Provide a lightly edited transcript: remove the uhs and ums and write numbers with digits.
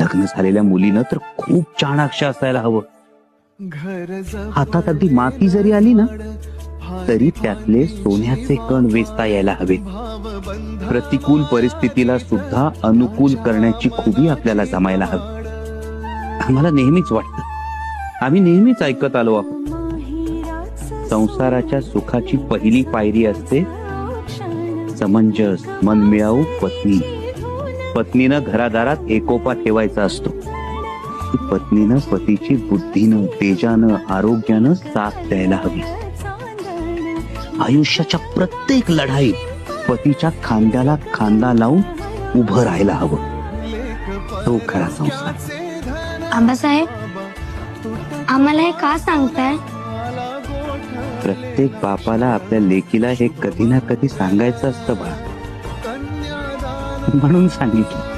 लग्न झालेल्या मुलीनं तर खूप चाणाक्ष असायला हवं. हातात अगदी माती जरी आली ना तरी त्यातले सोन्याचे कण वेचता यायला हवे. प्रतिकूल परिस्थितीला सुद्धा अनुकूल करण्याची खुबी आपल्याला जमायला हवी. आम्हाला नेहमीच वाटतं, आम्ही नेहमीच ऐकत आलो आहोत, संसाराच्या सुखाची पहिली पायरी असते समंजस मनमिळावू पत्नी. पत्नीनं घरादारात एकोपा ठेवायचा असतो. पत्नीनं पतीची बुद्धीनं तेजानं आरोग्यानं साथ द्यायला हवी. आयुष्याच्या प्रत्येक लढाईत पतीच्या खांद्याला खांदा लावून उभं राहायला हवं. तो खरा संसार. आबासाहेब, आम्हाला हे का सांगताय? प्रत्येक बापाला आपल्या लेकीला हे कधी ना कधी सांगायचं असतं बा, म्हणून सांगितलं.